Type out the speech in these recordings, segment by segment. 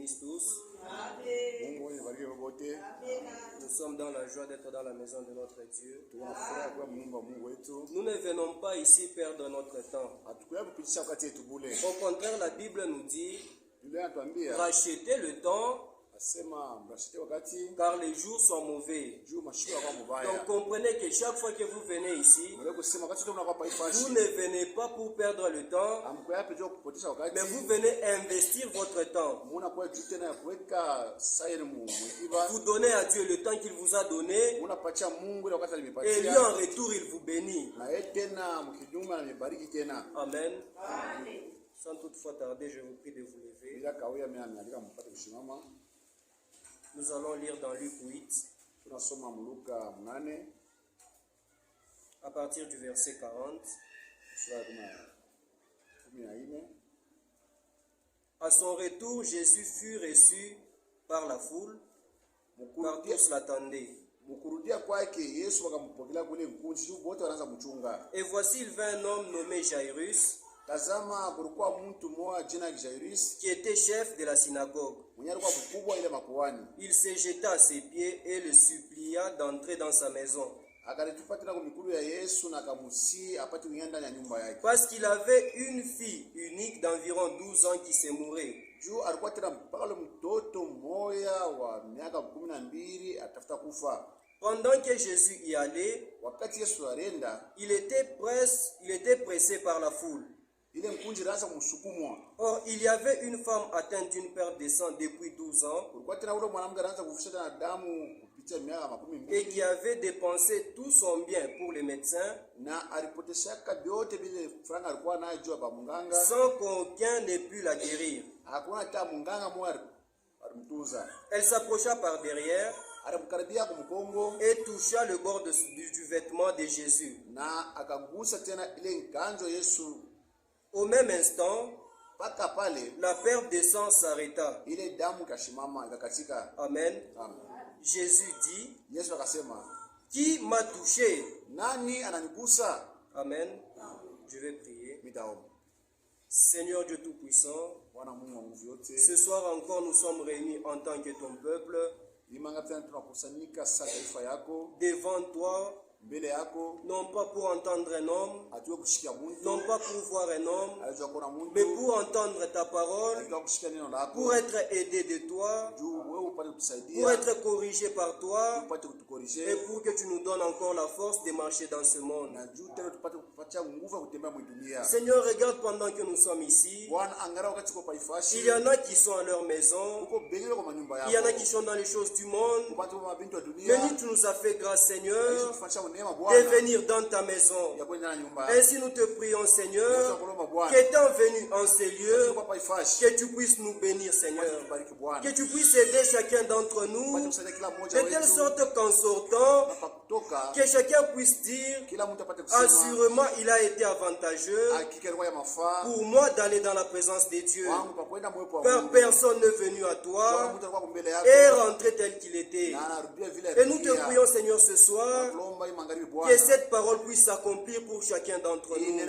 bénisse tous. Nous sommes dans la joie d'être dans la maison de notre Dieu. Nous ne venons pas ici perdre notre temps. Au contraire, la Bible nous dit rachetez le temps car les jours sont mauvais. Donc comprenez que chaque fois que vous venez ici, vous ne venez pas pour perdre le temps, mais vous venez investir votre temps. Vous donnez à Dieu le temps qu'il vous a donné, et lui en retour il vous bénit. Amen. Sans toutefois tarder, je vous prie de vous lever. Nous allons lire dans Luc 8, à partir du verset 40. À son retour, Jésus fut reçu par la foule, car tous l'attendaient. Et voici, il vint un homme nommé Jairus, qui était chef de la synagogue. Il se jeta à ses pieds et le supplia d'entrer dans sa maison, parce qu'il avait une fille unique d'environ 12 ans qui se mourait. Pendant que Jésus y allait, il était pressé par la foule. Or, il y avait une femme atteinte d'une perte de sang depuis 12 ans et qui avait dépensé tout son bien pour les médecins sans qu'aucun n'ait pu la guérir. Elle s'approcha par derrière et toucha le bord du vêtement de Jésus. Au même instant, la perte de sang s'arrêta. Amen. Jésus dit, qui m'a touché? Amen. Je vais prier. Seigneur Dieu Tout-Puissant, ce soir encore nous sommes réunis en tant que ton peuple devant toi, non pas pour entendre un homme, non pas pour voir un homme, mais pour entendre ta parole, pour être aidé de toi, pour être corrigé par toi, et pour que tu nous donnes encore la force de marcher dans ce monde. Seigneur, regarde pendant que nous sommes ici, il y en a qui sont à leur maison, il y en a qui sont dans les choses du monde, mais tu nous as fait grâce, Seigneur, de venir dans ta maison. Ainsi nous te prions, Seigneur, qu'étant venu en ces lieux, que tu puisses nous bénir, Seigneur, que tu puisses aider chacun d'entre nous, de telle sorte qu'en sortant, que chacun puisse dire, assurément il a été avantageux pour moi d'aller dans la présence de Dieu, car personne n'est venu à toi et rentré tel qu'il était. Et nous te prions, Seigneur, ce soir, que cette parole puisse s'accomplir pour chacun d'entre nous,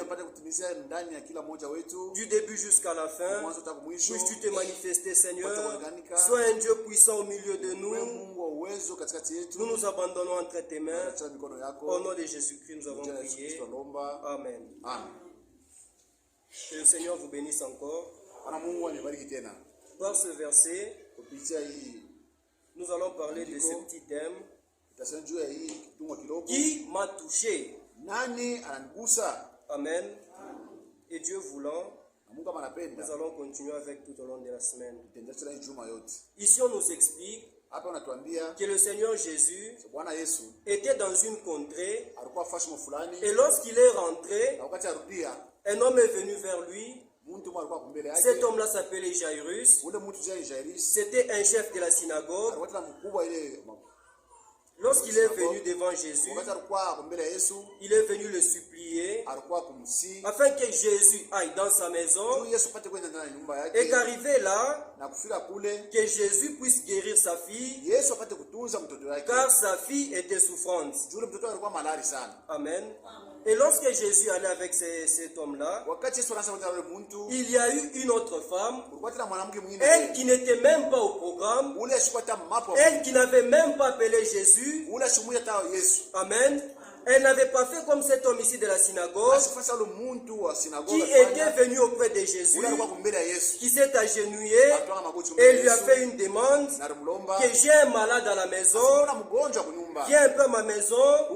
du début jusqu'à la fin. Puisses-tu te manifester, Seigneur, sois un Dieu puissant au milieu de nous. Nous nous abandonnons entre tes mains. Au nom de Jésus-Christ, nous avons prié. Amen. Que le Seigneur vous bénisse encore. Par ce verset, nous allons parler de ce petit thème. Qui m'a touché? Amen. Et Dieu voulant, nous allons continuer avec tout au long de la semaine. Ici, on nous explique que le Seigneur Jésus était dans une contrée, et lorsqu'il est rentré, un homme est venu vers lui. Cet homme-là s'appelait Jairus. C'était un chef de la synagogue. Lorsqu'il est venu devant Jésus, il est venu le supplier afin que Jésus aille dans sa maison et qu'arrivé là, que Jésus puisse guérir sa fille, car sa fille était souffrante. Amen. Et lorsque Jésus allait avec cet homme-là, il y a eu une autre femme, elle qui n'était même pas au programme, elle qui n'avait même pas appelé Jésus. Amen. Elle n'avait pas fait comme cet homme ici de la synagogue, qui était venu auprès de Jésus, qui s'est agenouillé et lui a fait une demande, que j'ai un malade à la maison, viens un peu à ma maison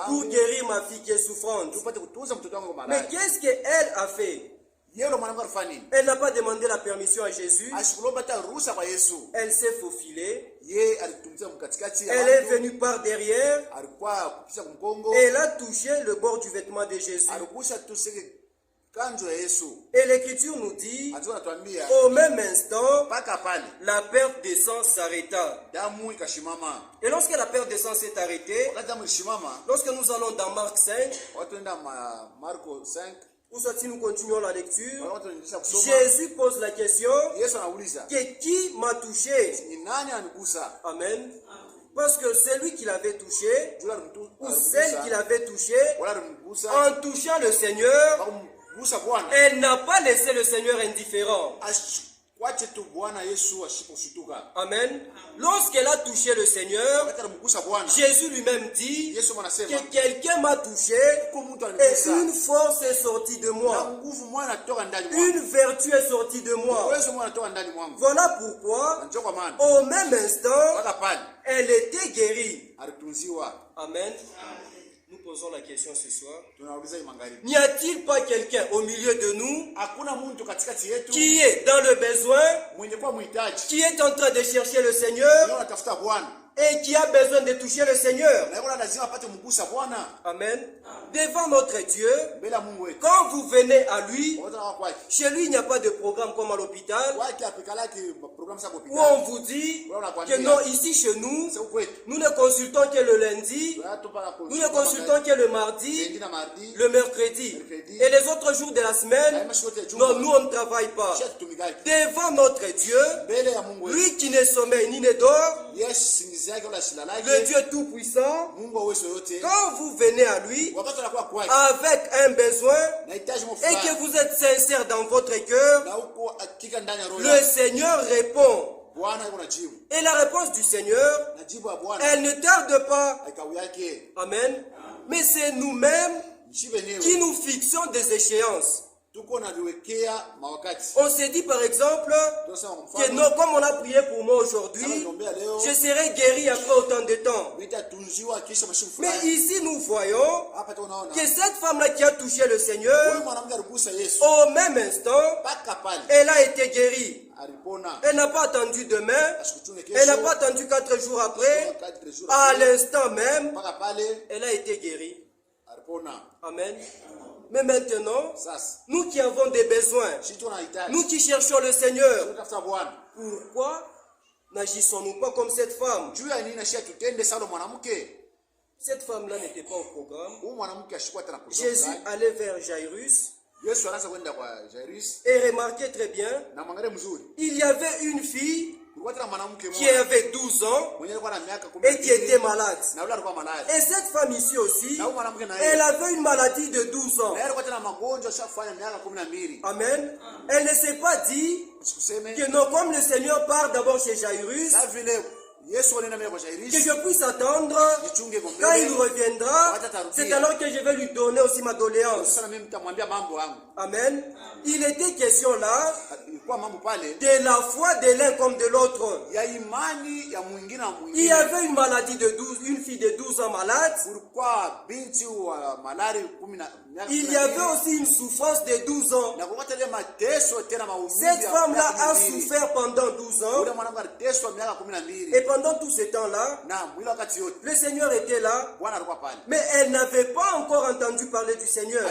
pour guérir ma fille qui est souffrante. Mais qu'est-ce qu'elle a fait? Elle n'a pas demandé la permission à Jésus. Elle s'est faufilée. Elle est venue par derrière. Et elle a touché le bord du vêtement de Jésus. Et l'Écriture nous dit, au même instant, la perte de sang s'arrêta. Et lorsque la perte de sang s'est arrêtée, lorsque nous allons dans Marc 5, ou soit si nous continuons la lecture, Jésus pose la question, qui m'a touché? Amen. Parce que celui qui l'avait touché, ou celle qui l'avait touché, en touchant le Seigneur, elle n'a pas laissé le Seigneur indifférent. Amen. Lorsqu'elle a touché le Seigneur, Jésus lui-même dit que quelqu'un m'a touché et une force est sortie de moi. Une vertu est sortie de moi. Voilà pourquoi, au même instant, elle était guérie. Amen. Nous posons la question ce soir. N'y a-t-il pas quelqu'un au milieu de nous qui est dans le besoin, qui est en train de chercher le Seigneur et qui a besoin de toucher le Seigneur? Amen. Devant notre Dieu, quand vous venez à lui, chez lui il n'y a pas de programme comme à l'hôpital où on vous dit que non, ici chez nous, nous ne consultons que le lundi, nous ne consultons que le mardi, le mercredi et les autres jours de la semaine. Non, nous on ne travaille pas. Devant notre Dieu, lui qui ne sommeille ni ne dort, le Dieu tout-puissant, quand vous venez à lui avec un besoin et que vous êtes sincère dans votre cœur, le Seigneur répond. Et la réponse du Seigneur, elle ne tarde pas. Amen. Mais c'est nous-mêmes qui nous fixons des échéances. On s'est dit par exemple que non, comme on a prié pour moi aujourd'hui, je serai guéri après autant de temps. Mais ici nous voyons que cette femme-là qui a touché le Seigneur, au même instant, elle a été guérie. Elle n'a pas attendu demain, elle n'a pas attendu 4 jours après, à l'instant même, elle a été guérie. Amen. Mais maintenant, nous qui avons des besoins, nous qui cherchons le Seigneur, pourquoi n'agissons-nous pas comme cette femme? Cette femme-là n'était pas au programme. Jésus allait vers Jairus. Et remarquez très bien, il y avait une fille qui avait 12 ans et qui était malade. Et cette femme ici aussi, elle avait une maladie de 12 ans. Amen. Elle ne s'est pas dit que non, comme le Seigneur part d'abord chez Jairus, que je puisse attendre, quand il reviendra, c'est alors que je vais lui donner aussi ma doléance. Amen. Il était question là de la foi de l'un comme de l'autre. Il y avait une maladie de 12, une fille de 12 ans malade. Il y avait aussi une souffrance de 12 ans. Cette femme-là a souffert pendant 12 ans. Et pendant tout ce temps-là, le Seigneur était là, mais elle n'avait pas encore entendu parler du Seigneur.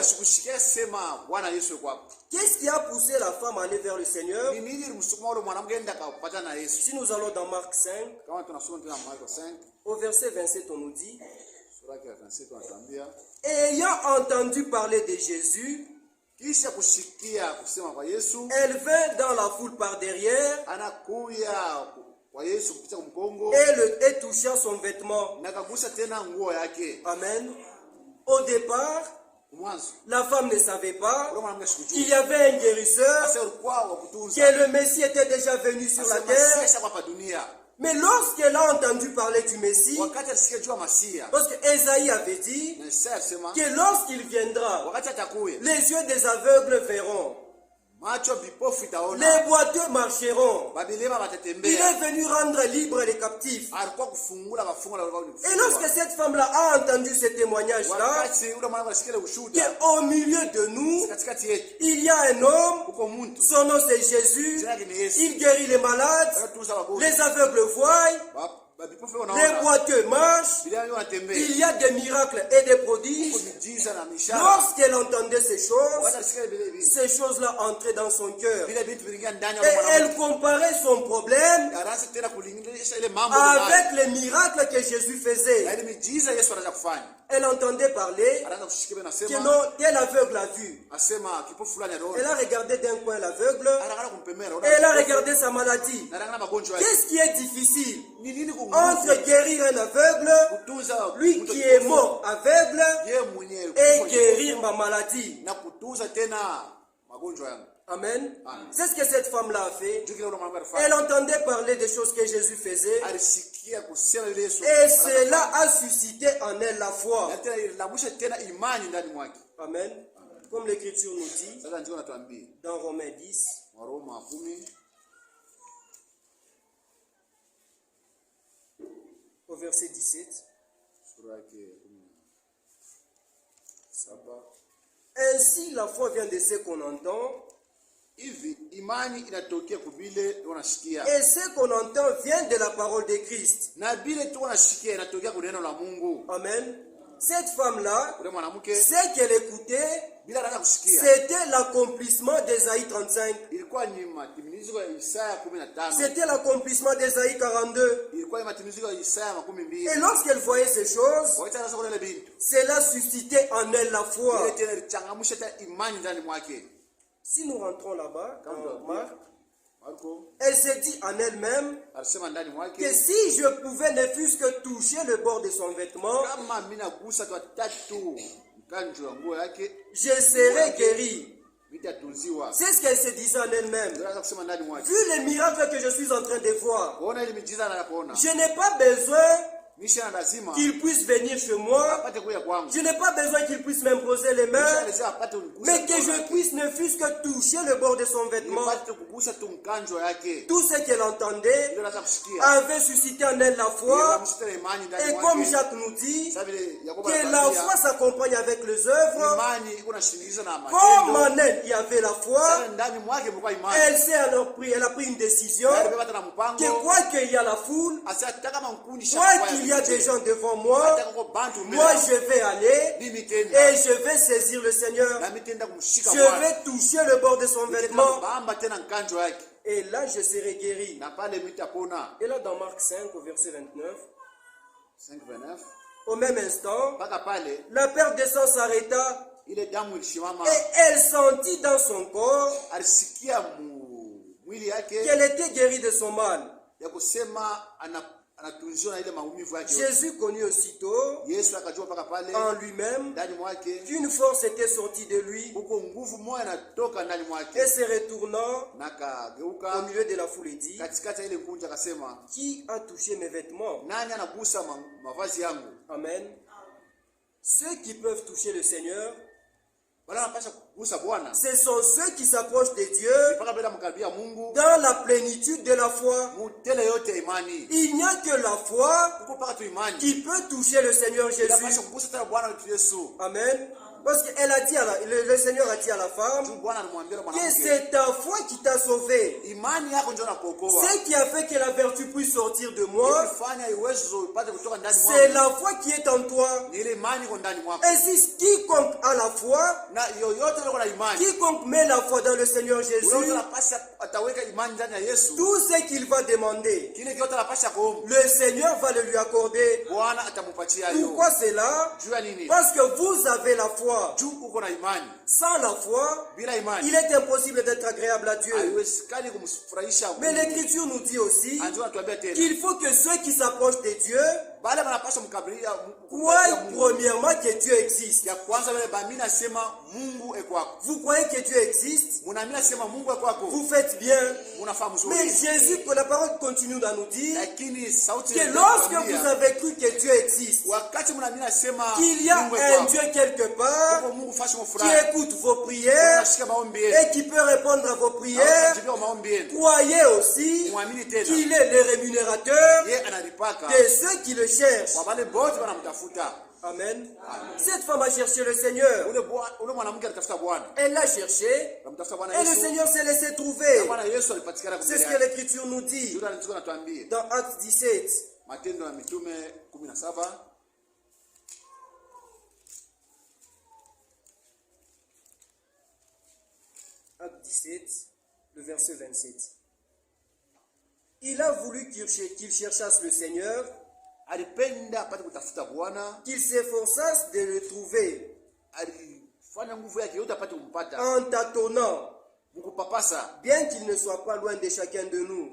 Qu'est-ce qui a poussé la femme à aller vers le Seigneur? Si nous allons dans Marc 5, au verset 27, on nous dit: ayant entendu parler de Jésus, elle vint dans la foule par derrière et toucha son vêtement. Amen. Au départ, La femme ne savait pas qu'il y avait un guérisseur, que le Messie était déjà venu sur la terre. Mais lorsqu'elle a entendu parler du Messie, parce qu'Ésaïe avait dit que lorsqu'il viendra, les yeux des aveugles verront, les boiteux marcheront. Il est venu rendre libre les captifs. Et lorsque cette femme-là a entendu ce témoignage-là, qu'au milieu de nous, il y a un homme, son nom c'est Jésus, il guérit les malades, les aveugles voient, les boiteux marchent, il y a des miracles et des prodiges. Lorsqu'elle entendait ces choses-là entraient dans son cœur. Et elle comparait son problème avec les miracles que Jésus faisait. Elle entendait parler que non, tel aveugle a vu. Elle a regardé d'un coin l'aveugle et elle a regardé sa maladie. Qu'est-ce qui est difficile entre guérir un aveugle, lui qui est mort aveugle, et guérir ma maladie? Amen. C'est ce que cette femme-là a fait. Elle entendait parler des choses que Jésus faisait. Et cela a suscité en elle la foi. Amen. Comme l'Écriture nous dit dans Romains 10, au verset 17. Ainsi la foi vient de ce qu'on entend. Et ce qu'on entend vient de la parole de Christ. Amen. Cette femme-là, ce qu'elle écoutait, c'était l'accomplissement d'Ésaïe 35. C'était l'accomplissement d'Ésaïe 42. Et lorsqu'elle voyait ces choses, cela suscitait en elle la foi. Si nous rentrons là-bas, dans Marc, elle s'est dit en elle-même que si je pouvais ne fût-ce que toucher le bord de son vêtement, je serais guéri. C'est ce qu'elle se disait en elle-même. Vu les miracles que je suis en train de voir, je n'ai pas besoin qu'il puisse venir chez moi. Je n'ai pas besoin qu'il puisse m'imposer les mains, mais que je puisse ne fût-ce que toucher le bord de son vêtement. Tout ce qu'elle entendait avait suscité en elle la foi. Et comme Jacques nous dit, que la foi s'accompagne avec les œuvres. Comme en elle il y avait la foi, elle a pris une décision que quoi qu'il y a la foule, quoi qu'il y a des gens devant moi, moi je vais aller et je vais saisir le Seigneur. Je vais toucher le bord de son vêtement et là je serai guéri. Et là dans Marc 5 au verset 29, au même instant, la perte de sang s'arrêta et elle sentit dans son corps qu'elle était guérie de son mal. Jésus connut aussitôt en lui-même qu'une force était sortie de lui et se retournant au milieu de la foule et dit, qui a touché mes vêtements? Amen. Ceux qui peuvent toucher le Seigneur, ce sont ceux qui s'approchent de Dieu dans la plénitude de la foi. Il n'y a que la foi qui peut toucher le Seigneur Jésus. Amen. Parce que le Seigneur a dit à la femme que c'est ta foi qui t'a sauvé. Ce qui a fait que la vertu puisse sortir de moi, c'est la foi qui est en toi. Et si quiconque a la foi, quiconque met la foi dans le Seigneur Jésus, tout ce qu'il va demander, le Seigneur va le lui accorder. Pourquoi cela? Parce que vous avez la foi. Sans la foi, il est impossible d'être agréable à Dieu. Mais l'Écriture nous dit aussi qu'il faut que ceux qui s'approchent de Dieu Croyez premièrement que Dieu existe. Vous croyez que Dieu existe? Vous faites bien. Mais Jésus, que la parole continue à nous dire que lorsque vous avez cru que Dieu existe, qu'il y a un Dieu quelque part qui écoute vos prières et qui peut répondre à vos prières, croyez aussi qu'il est le rémunérateur de ceux qui le cherchent. Amen. Cette femme a cherché le Seigneur. Elle l'a cherché et le Seigneur s'est laissé trouver. C'est ce que l'Écriture nous dit dans Acte 17. Acte 17, le verset 27. Il a voulu qu'ils cherchassent le Seigneur, qu'ils s'efforçassent de le trouver en tâtonnant, bien qu'il ne soit pas loin de chacun de nous.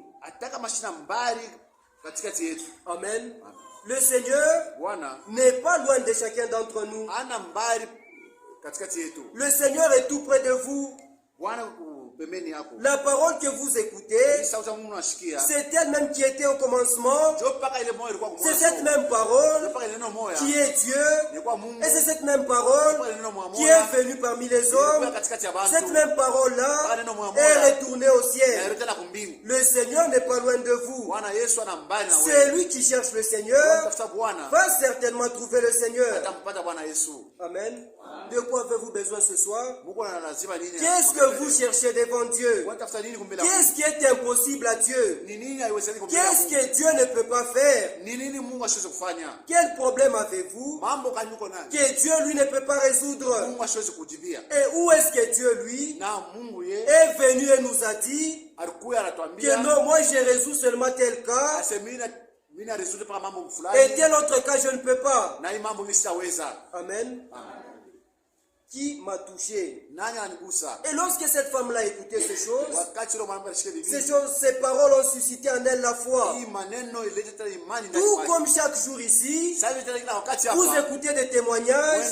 Amen. Le Seigneur n'est pas loin de chacun d'entre nous. Le Seigneur est tout près de vous. La parole que vous écoutez, c'est elle-même qui était au commencement. C'est cette même parole qui est Dieu. Et c'est cette même parole qui est venue parmi les hommes. Cette même parole-là est retournée au ciel. Le Seigneur n'est pas loin de vous. C'est lui qui cherche le Seigneur va certainement trouver le Seigneur. Amen. De quoi avez-vous besoin ce soir? Qu'est-ce que vous cherchez devant Dieu? Qu'est-ce qui est impossible à Dieu? Qu'est-ce que Dieu ne peut pas faire? Quel problème avez-vous que Dieu lui ne peut pas résoudre? Et où est-ce que Dieu lui est venu et nous a dit que non, moi je résous seulement tel cas et tel autre cas je ne peux pas? Amen. Qui m'a touché? Et lorsque cette femme-là a écouté ces choses, ces paroles ont suscité en elle la foi. Tout comme chaque jour ici, vous écoutez des témoignages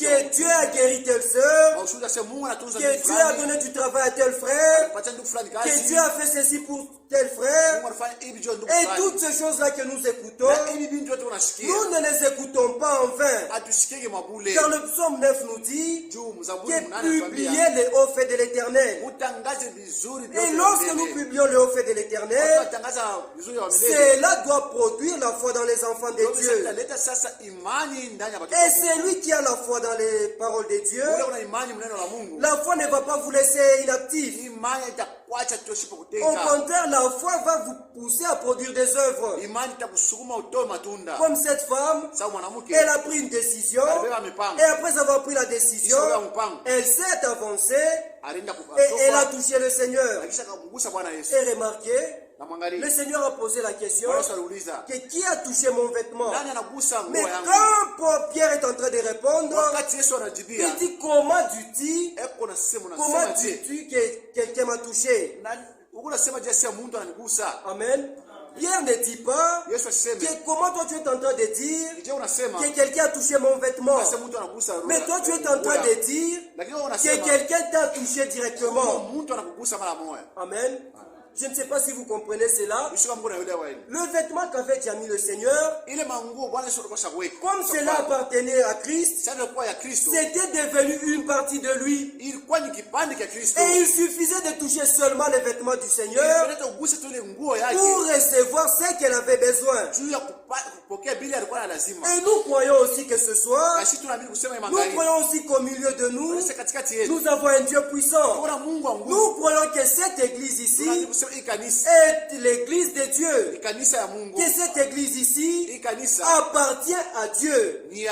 que Dieu a guéri telle sœur, que Dieu a donné du travail à tel frère, que Dieu a fait ceci pour tel frère. Et toutes ces choses-là que nous écoutons, nous ne les écoutons pas en vain. Car le psaume 9 nous dit que publier les hauts faits de l'Éternel. Et lorsque nous publions les hauts faits de l'Éternel, cela doit produire la foi dans les enfants de Dieu. Et c'est lui qui a la foi dans les paroles de Dieu. La foi ne va pas vous laisser inactif. Au contraire, la foi va vous pousser à produire des œuvres. Comme cette femme, elle a pris une décision. Et après avoir pris la décision, elle s'est avancée et elle a touché le Seigneur. Et remarquez, le Seigneur a posé la question que qui a touché mon vêtement? Mais quand Pierre est en train de répondre, il dit comment dis-tu que quelqu'un m'a touché? Amen. Pierre ne dit pas que comment toi tu es en train de dire que quelqu'un a touché mon vêtement. Mais toi tu es en train de dire que quelqu'un t'a touché directement. Amen. Je ne sais pas si vous comprenez cela. Le vêtement qu'avait déjà mis le Seigneur, comme cela appartenait à Christ, c'était devenu une partie de lui. Et il suffisait de toucher seulement les vêtements du Seigneur pour recevoir ce qu'elle avait besoin. Et nous croyons aussi que ce soir, nous croyons aussi qu'au milieu de nous, nous avons un Dieu puissant. Nous croyons que cette église ici est l'église de Dieu. Que cette église ici appartient à Dieu. Et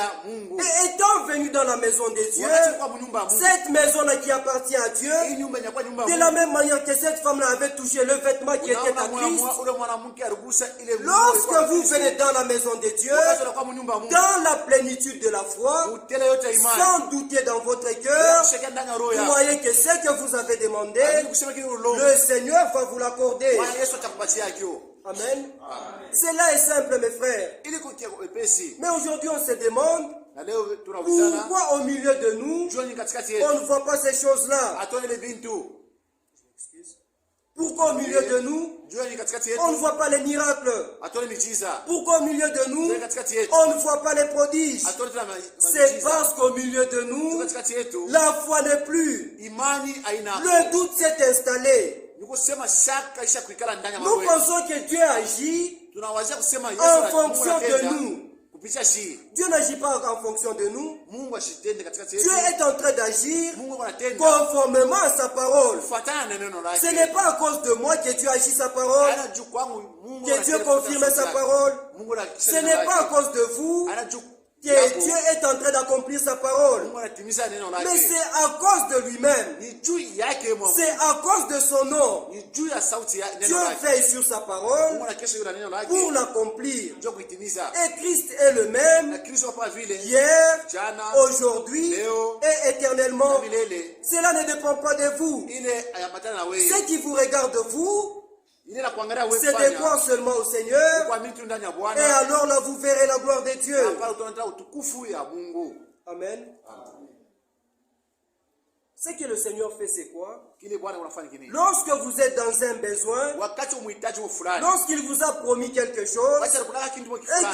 étant venu dans la maison de Dieu, cette maison-là qui appartient à Dieu, de la même manière que cette femme-là avait touché le vêtement qui était à Christ, lorsque vous venez dans la maison de Dieu, dans la plénitude de la foi, sans douter dans votre cœur, vous voyez que ce que vous avez demandé, le Seigneur va vous l'accorder. Amen. Cela est simple, mes frères. Mais aujourd'hui, on se demande pourquoi au milieu de nous, on ne voit pas ces choses-là. Pourquoi au milieu de nous, on ne voit pas les miracles? Pourquoi au milieu de nous, on ne voit pas les prodiges? C'est parce qu'au milieu de nous, la foi n'est plus. Le doute s'est installé. Nous pensons que Dieu agit en fonction de nous. Dieu n'agit pas en fonction de nous. Dieu est en train d'agir conformément à sa parole. Ce n'est pas à cause de moi que Dieu agit sa parole, que Dieu confirme sa parole. Ce n'est pas à cause de vous que Dieu est en train d'accomplir sa parole. Mais c'est à cause de lui-même. C'est à cause de son nom. Dieu veille sur sa parole pour l'accomplir. Et Christ est le même hier, aujourd'hui et éternellement. Cela ne dépend pas de vous. Ce qui vous regarde vous, c'est de croire seulement au Seigneur, et alors là vous verrez la gloire de Dieu. Amen. Ce que le Seigneur fait, c'est quoi? Lorsque vous êtes dans un besoin, lorsqu'il vous a promis quelque chose, et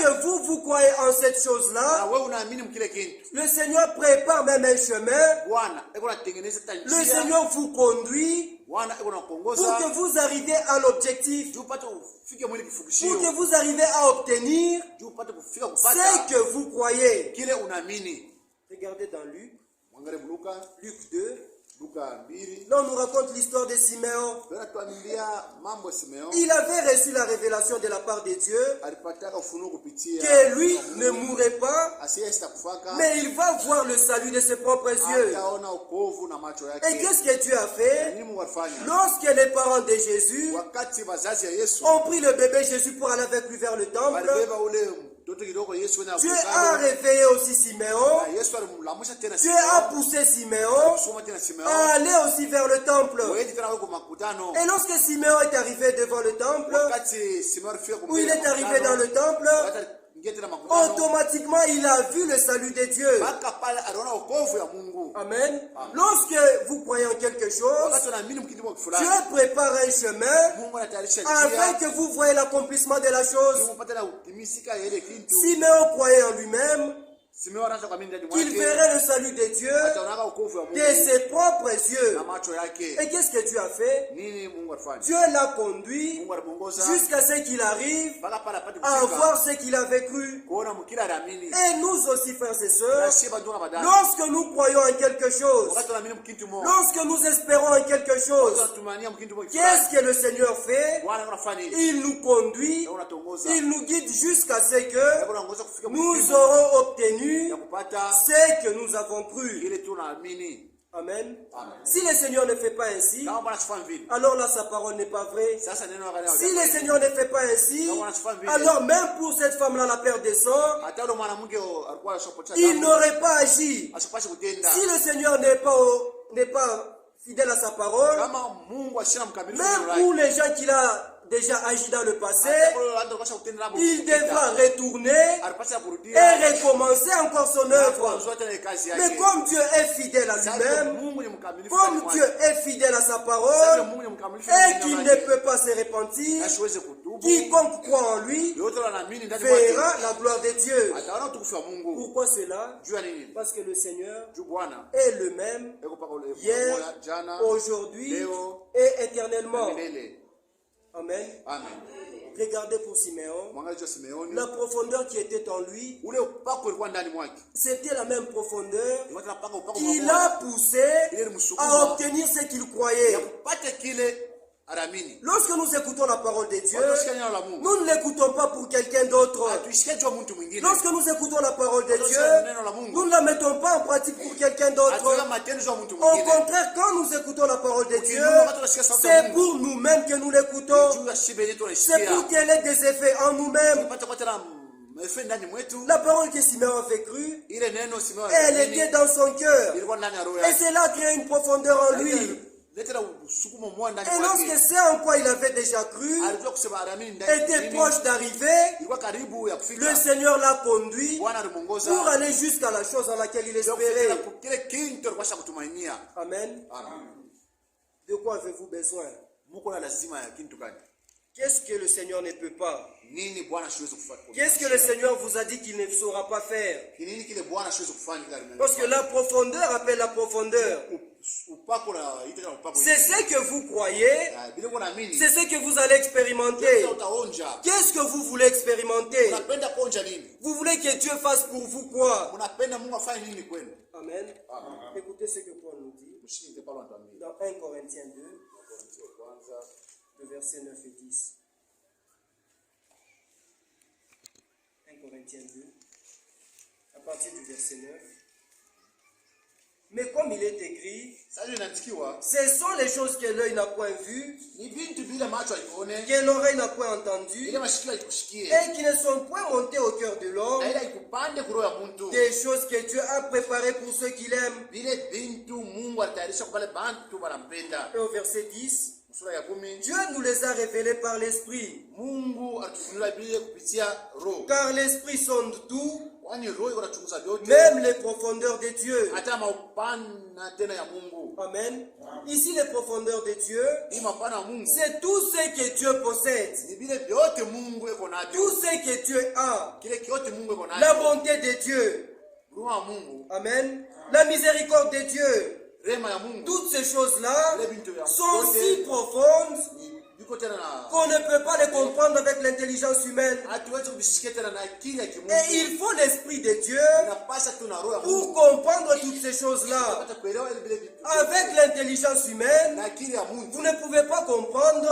que vous croyez en cette chose-là, le Seigneur prépare même un chemin. Le Seigneur vous conduit pour que vous arriviez à l'objectif, pour que vous arriviez à obtenir ce que vous croyez. Regardez dans Luc 2. Là, on nous raconte l'histoire de Siméon. Il avait reçu la révélation de la part de Dieu que lui ne mourrait pas, mais il va voir le salut de ses propres yeux. Et qu'est-ce que Dieu a fait? Lorsque les parents de Jésus ont pris le bébé Jésus pour aller avec lui vers le temple, Dieu a réveillé aussi Siméon. Dieu a poussé Siméon à aller aussi vers le temple. Et lorsque Siméon est arrivé devant le temple, où il est arrivé dans le temple, automatiquement il a vu le salut de Dieu. Amen. Lorsque vous croyez en quelque chose, Dieu prépare un chemin afin que vous voyez l'accomplissement de la chose. Siméon croyait en lui-même qu'il verrait le salut de Dieu de ses propres yeux. Et qu'est-ce que Dieu a fait? Dieu l'a conduit jusqu'à ce qu'il arrive à voir ce qu'il avait cru. Et nous aussi, frères et sœurs, lorsque nous croyons en quelque chose, lorsque nous espérons en quelque chose, qu'est-ce que le Seigneur fait? Il nous conduit, il nous guide jusqu'à ce que nous aurons obtenu ce que nous avons cru. Amen. Si le Seigneur ne fait pas ainsi, alors là sa parole n'est pas vraie. Si le Seigneur ne fait pas ainsi, alors même pour cette femme-là, la perte de sang, il n'aurait pas agi. Si le Seigneur n'est pas fidèle à sa parole, même pour les gens qu'il a déjà agi dans le passé, il devra retourner et recommencer encore son œuvre. Mais comme Dieu est fidèle à lui-même, comme Dieu est fidèle à sa parole, et qu'il ne peut pas se repentir, quiconque croit en lui verra la gloire de Dieu. Pourquoi cela? Parce que le Seigneur est le même hier, aujourd'hui et éternellement. Amen. Regardez pour Siméon, la profondeur qui était en lui, c'était la même profondeur qui l'a poussé à obtenir ce qu'il croyait. Lorsque nous écoutons la parole de Dieu, nous ne l'écoutons pas pour quelqu'un d'autre. Lorsque nous écoutons la parole de Dieu, nous ne la mettons pas en pratique pour quelqu'un d'autre. Au contraire, quand nous écoutons la parole de Dieu, c'est pour nous-mêmes que nous l'écoutons. C'est pour qu'elle ait des effets en nous-mêmes. La parole que Siméon avait crue, elle était dans son cœur. Et cela a créé une profondeur en lui. Et lorsque c'est en quoi il avait déjà cru était proche d'arriver, le Seigneur l'a conduit pour aller jusqu'à la chose à laquelle il espérait. Amen. De quoi avez-vous besoin? Qu'est-ce que le Seigneur ne peut pas? Qu'est-ce que le Seigneur vous a dit qu'il ne saura pas faire? Parce que la profondeur appelle la profondeur. C'est ce que vous croyez, c'est ce que vous allez expérimenter. Qu'est-ce que vous voulez expérimenter? Vous voulez que Dieu fasse pour vous quoi? Amen. Écoutez ce que Paul nous dit dans 1 Corinthiens 2, le verset 9 et 10. 1 Corinthiens 2, à partir du verset 9. Mais comme il est écrit, ce sont les choses que l'œil n'a point vues, que l'oreille n'a point entendues, et qui ne sont point montées au cœur de l'homme, des choses que Dieu a préparées pour ceux qui l'aiment. Et au verset 10, Dieu nous les a révélés par l'Esprit. Car l'Esprit sonde tout, même les profondeurs de Dieu. Amen. Ici, les profondeurs de Dieu, c'est tout ce que Dieu possède. Tout ce que Dieu a. La bonté de Dieu. Amen. La miséricorde de Dieu. Toutes ces choses-là sont si profondes qu'on ne peut pas les comprendre avec l'intelligence humaine. Et il faut l'Esprit de Dieu pour comprendre toutes ces choses-là. Avec l'intelligence humaine, vous ne pouvez pas comprendre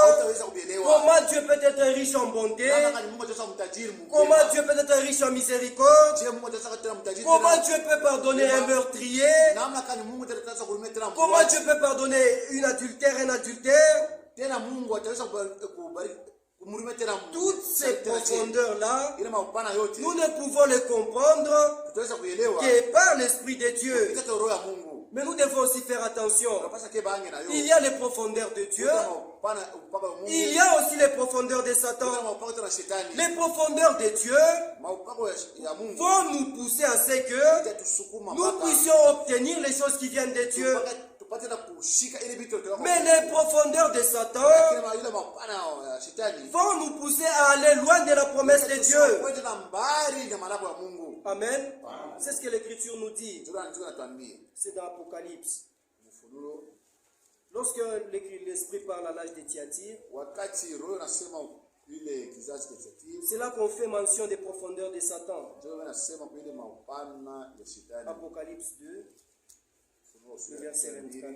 comment Dieu peut être riche en bonté, comment Dieu peut être riche en miséricorde, comment Dieu peut pardonner un meurtrier, comment Dieu peut pardonner un adultère. Toutes ces profondeurs-là, nous ne pouvons les comprendre que par l'Esprit de Dieu. Mais nous devons aussi faire attention. Il y a les profondeurs de Dieu. Il y a aussi les profondeurs de Satan. Les profondeurs de Dieu vont nous pousser à ce que nous puissions obtenir les choses qui viennent de Dieu. Mais les profondeurs de Satan vont nous pousser à aller loin de la promesse de Dieu. Amen. C'est ce que l'Écriture nous dit. C'est dans l'Apocalypse. Lorsque l'Esprit parle à l'âge de Thyatire, c'est là qu'on fait mention des profondeurs de Satan. Apocalypse 2, le verset 24.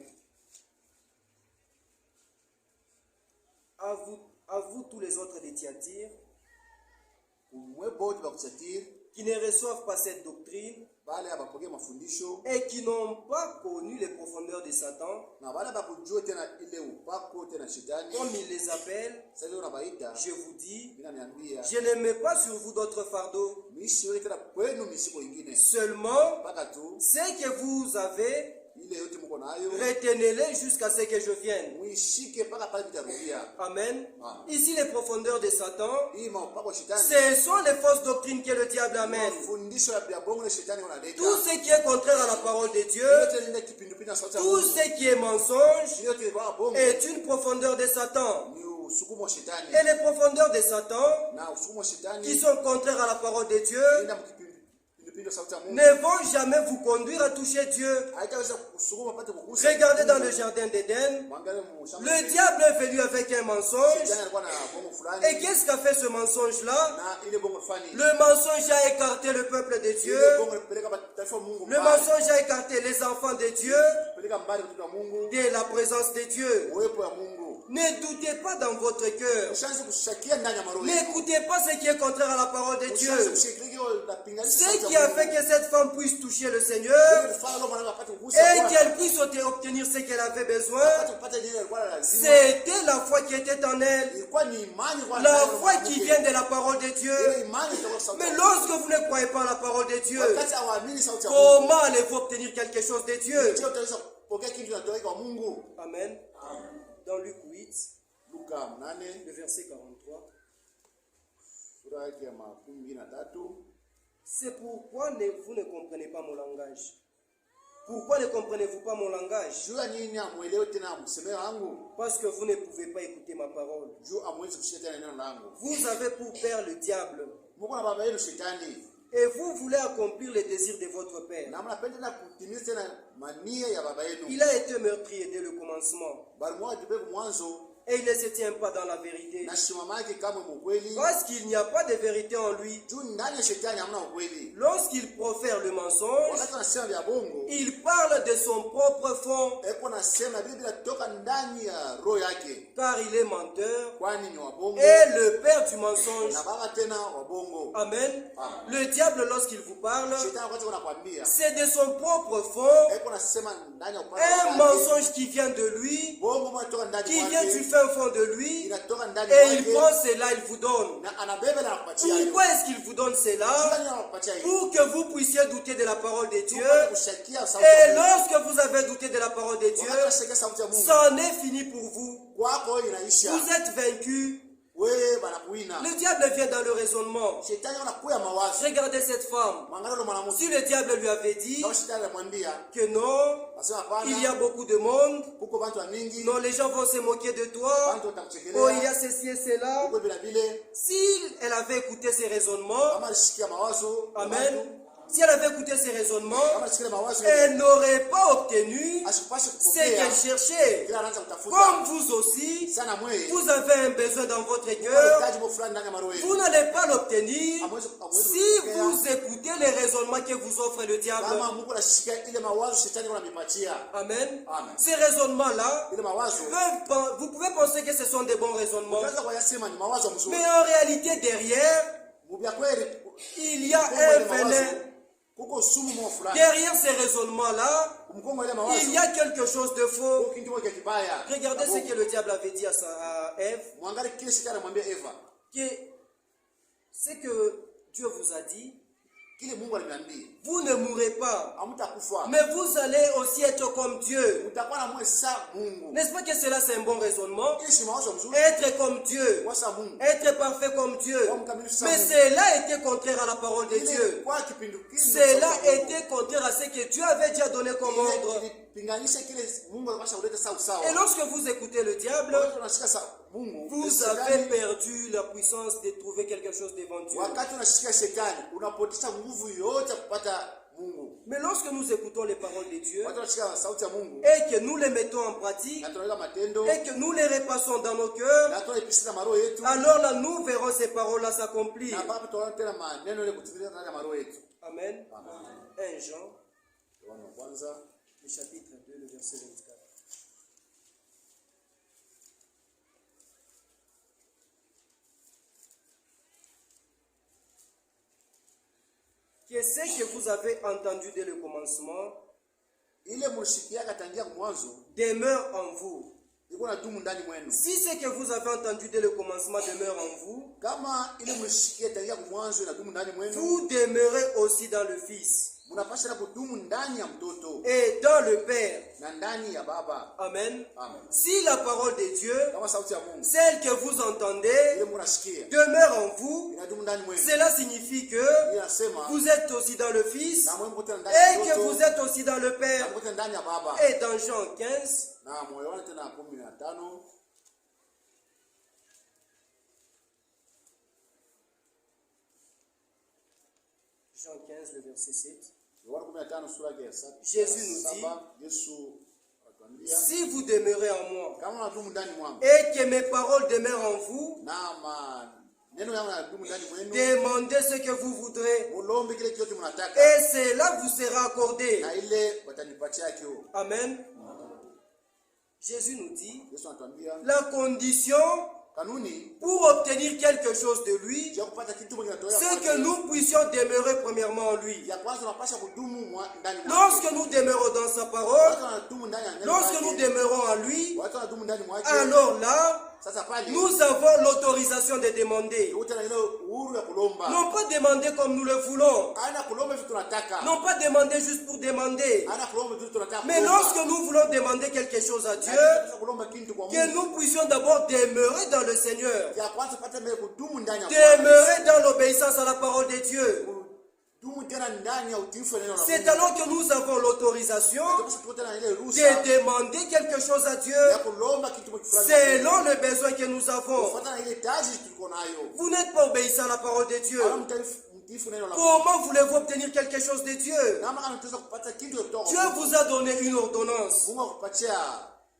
À vous tous les autres de Thyatire, qui ne reçoivent pas cette doctrine et qui n'ont pas connu les profondeurs de Satan, comme il les appelle, je vous dis, je ne mets pas sur vous d'autres fardeaux, seulement ce que vous avez, retenez-les jusqu'à ce que je vienne. Amen. Ici, les profondeurs de Satan, ce sont les fausses doctrines que le diable amène. Tout ce qui est contraire à la parole de Dieu, tout ce qui est mensonge, est une profondeur de Satan. Et les profondeurs de Satan, qui sont contraires à la parole de Dieu, ne vont jamais vous conduire à toucher Dieu. Regardez dans le jardin d'Éden, le diable est venu avec un mensonge. Et qu'est-ce qu'a fait ce mensonge-là? Le mensonge a écarté le peuple de Dieu. Le mensonge a écarté les enfants de Dieu de la présence de Dieu. Ne doutez pas dans votre cœur. N'écoutez pas ce qui est contraire à la parole de Dieu. Ce qui a fait que cette femme puisse toucher le Seigneur et qu'elle puisse obtenir ce qu'elle avait besoin, c'était la foi qui était en elle. La foi qui vient de la parole de Dieu. Mais lorsque vous ne croyez pas à la parole de Dieu, comment allez-vous obtenir quelque chose de Dieu? Amen. Dans Luc 8, le verset 43. C'est pourquoi vous ne comprenez pas mon langage. Pourquoi ne comprenez-vous pas mon langage? Parce que vous ne pouvez pas écouter ma parole. Vous avez pour père le diable. Et vous voulez accomplir les désirs de votre père. Il a été meurtrier dès le commencement. Et il ne se tient pas dans la vérité. Parce qu'il n'y a pas de vérité en lui. Lorsqu'il profère le mensonge, il parle de son propre fond. Car il est menteur et le père du mensonge. Amen. Le diable, lorsqu'il vous parle, c'est de son propre fond. Un mensonge qui vient de lui, qui vient du fin fond de lui, et il prend cela, il vous donne. Pourquoi est-ce qu'il vous donne cela? Pour que vous puissiez douter de la parole de Dieu. Et lorsque vous avez douté de la parole de Dieu, c'en est fini pour vous. Vous êtes vaincu. Le diable vient dans le raisonnement. Regardez cette femme. Si le diable lui avait dit que non, il y a beaucoup de monde, non, les gens vont se moquer de toi, oh, il y a ceci et cela. Si elle avait écouté ses raisonnements, amen. Si elle avait écouté ses raisonnements, elle n'aurait pas obtenu ce qu'elle cherchait. Comme vous aussi, vous avez un besoin dans votre cœur, vous n'allez pas l'obtenir si vous écoutez les raisonnements que vous offre le diable. Amen. Ces raisonnements-là, vous pouvez penser que ce sont des bons raisonnements, mais en réalité derrière, il y a un venin. Derrière ces raisonnements-là, il y a quelque chose de faux. Regardez ce que le diable avait dit à Ève. C'est que Dieu vous a dit, vous ne mourrez pas, mais vous allez aussi être comme Dieu. N'est-ce pas que cela c'est un bon raisonnement? Être comme Dieu, être parfait comme Dieu. Mais cela était contraire à la parole de Dieu. Cela était contraire à ce que Dieu avait déjà donné comme ordre. Et lorsque vous écoutez le diable, vous avez perdu la puissance de trouver quelque chose devant Dieu. Mais lorsque nous écoutons les paroles de Dieu et que nous les mettons en pratique et que nous les repassons dans nos cœurs, alors là nous verrons ces paroles-là s'accomplir. Amen. 1 Jean, le chapitre 2, le verset 24. Que ce que vous avez entendu dès le commencement demeure en vous. Si ce que vous avez entendu dès le commencement demeure en vous, vous demeurez aussi dans le Fils et dans le Père. Amen. Si la parole de Dieu, celle que vous entendez, demeure en vous, cela signifie que vous êtes aussi dans le Fils et que vous êtes aussi dans le Père. Et dans Jean 15, Jean 15, le verset 7. Jésus nous dit, si vous demeurez en moi et que mes paroles demeurent en vous, demandez ce que vous voudrez et cela vous sera accordé. Amen. Jésus nous dit, la condition pour obtenir quelque chose de lui, c'est que nous puissions demeurer premièrement en lui. Lorsque nous demeurons dans sa parole, lorsque nous demeurons en lui, alors là, nous avons l'autorisation de demander. Non pas demander comme nous le voulons. Non pas demander juste pour demander. Mais lorsque nous voulons demander quelque chose à Dieu, que nous puissions d'abord demeurer dans le Seigneur. Demeurer dans l'obéissance à la parole de Dieu. C'est alors que nous avons l'autorisation de demander quelque chose à Dieu selon le besoin que nous avons. Vous n'êtes pas obéissant à la parole de Dieu. Comment voulez-vous obtenir quelque chose de Dieu? Dieu vous a donné une ordonnance.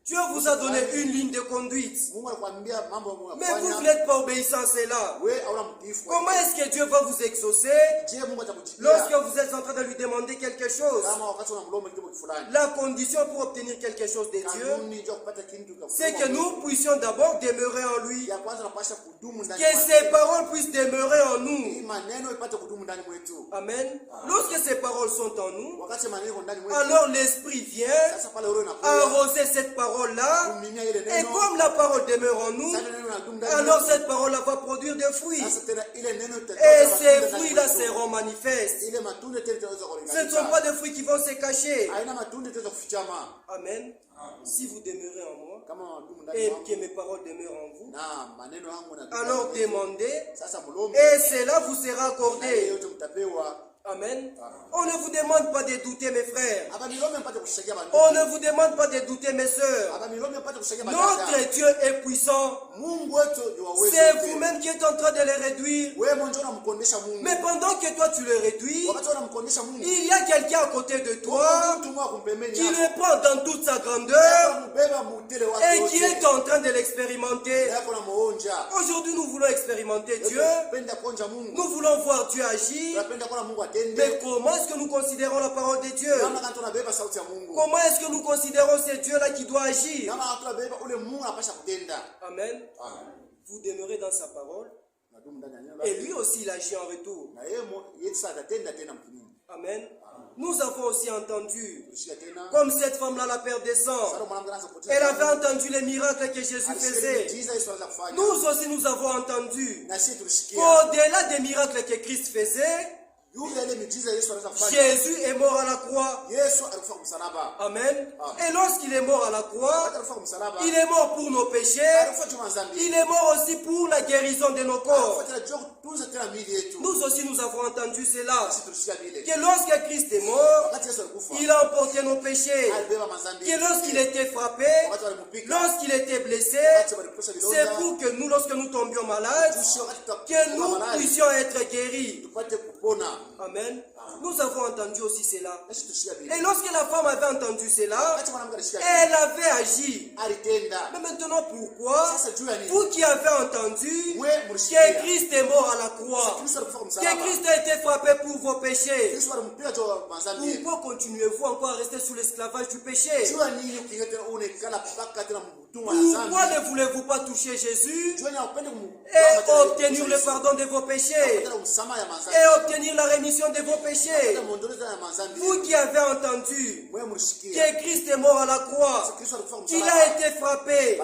Dieu vous a donné une ligne de conduite. Mais vous n'êtes pas obéissant à cela. Comment est-ce que Dieu va vous exaucer lorsque vous êtes en train de lui demander quelque chose? La condition pour obtenir quelque chose de Dieu, c'est que nous puissions d'abord demeurer en lui. Que ses paroles puissent demeurer en nous. Amen. Lorsque ces paroles sont en nous, alors l'Esprit vient arroser cette parole là, et comme la parole demeure en nous, alors cette parole là va produire des fruits. Et ces fruits là seront manifestes. Ce ne sont pas des fruits qui vont se cacher. Amen. Si vous demeurez en moi et que mes paroles demeurent en vous, alors demandez et cela vous sera accordé. Amen. On ne vous demande pas de douter, mes frères. On ne vous demande pas de douter, mes sœurs. Notre Dieu est puissant. C'est vous-même qui êtes en train de le réduire. Mais pendant que toi tu le réduis, il y a quelqu'un à côté de toi qui le prend dans toute sa grandeur et qui est en train de l'expérimenter. Aujourd'hui, nous voulons expérimenter Dieu. Nous voulons voir Dieu agir. Mais comment est-ce que nous considérons la parole de Dieu? Comment est-ce que nous considérons ce Dieu-là qui doit agir? Amen. Vous demeurez dans sa parole. Et lui aussi, il agit en retour. Amen. Nous avons aussi entendu, comme cette femme-là, la perte des sangs, elle avait entendu les miracles que Jésus faisait. Nous aussi, nous avons entendu qu'au-delà des miracles que Christ faisait, Jésus est mort à la croix. Amen. Et lorsqu'il est mort à la croix, il est mort pour nos péchés. Il est mort aussi pour la guérison de nos corps. Nous aussi nous avons entendu cela. Que lorsque Christ est mort, il a emporté nos péchés. Que lorsqu'il était frappé, lorsqu'il était blessé, c'est pour que nous, lorsque nous tombions malades, que nous puissions être guéris. Amen. Nous avons entendu aussi cela. Et lorsque la femme avait entendu cela, elle avait agi. Mais maintenant, pourquoi vous qui avez entendu que Christ est mort à la croix, que Christ a été frappé pour vos péchés, pourquoi continuez-vous encore à rester sous l'esclavage du péché? Pourquoi ne voulez-vous pas toucher Jésus et obtenir le pardon de vos péchés et obtenir la rémission de vos péchés? Vous qui avez entendu que Christ est mort à la croix, qu'il a été frappé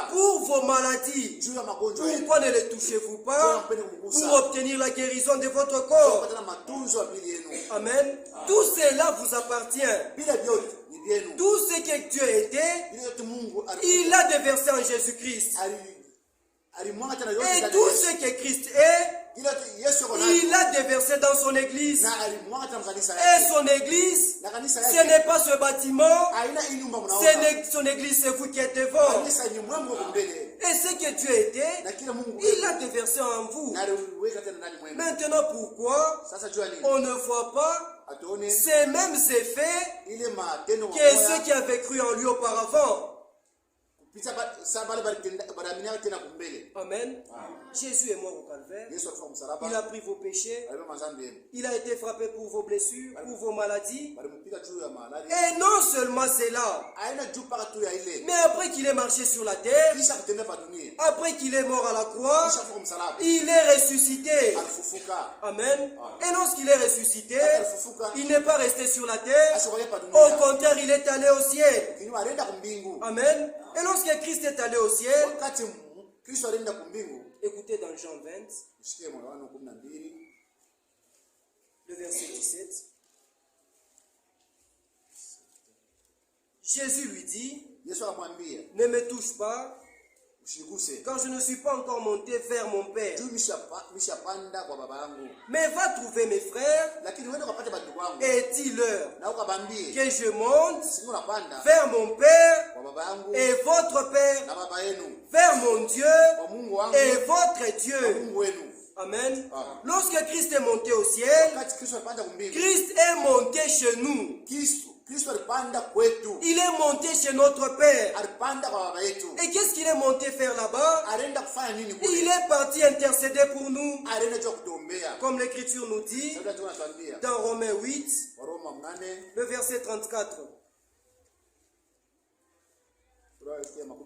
pour vos maladies, pourquoi ne le touchez-vous pas pour obtenir la guérison de votre corps? Amen. Tout cela vous appartient. Tout ce que Dieu était, il a déversé en Jésus-Christ. Et tout ce que Christ est, il a déversé dans son église. Et son église, ce n'est pas ce bâtiment. Son église, c'est vous qui êtes devant. Et ce que Dieu était, il l'a déversé en vous. Maintenant, pourquoi on ne voit pas ces mêmes effets que ceux qui avaient cru en lui auparavant? Amen. Jésus est mort au calvaire. Il a pris vos péchés. Il a été frappé pour vos blessures, pour vos maladies. Et non seulement cela, mais après qu'il est marché sur la terre, après qu'il est mort à la croix, il est ressuscité. Amen. Et lorsqu'il est ressuscité, il n'est pas resté sur la terre. Au contraire, il est allé au ciel. Amen. Et lorsque Christ est allé au ciel, Écoutez dans Jean 20, le verset 17. Jésus lui dit, ne me touche pas, car je ne suis pas encore monté vers mon Père. Mais va trouver mes frères et dis-leur que je monte vers mon Père et votre Père, vers mon Dieu et votre Dieu. Amen. Lorsque Christ est monté au ciel, Christ est monté chez nous. Il est monté chez notre Père. Et qu'est-ce qu'il est monté faire là-bas? Il est parti intercéder pour nous. Comme l'Écriture nous dit dans Romains 8, le verset 34.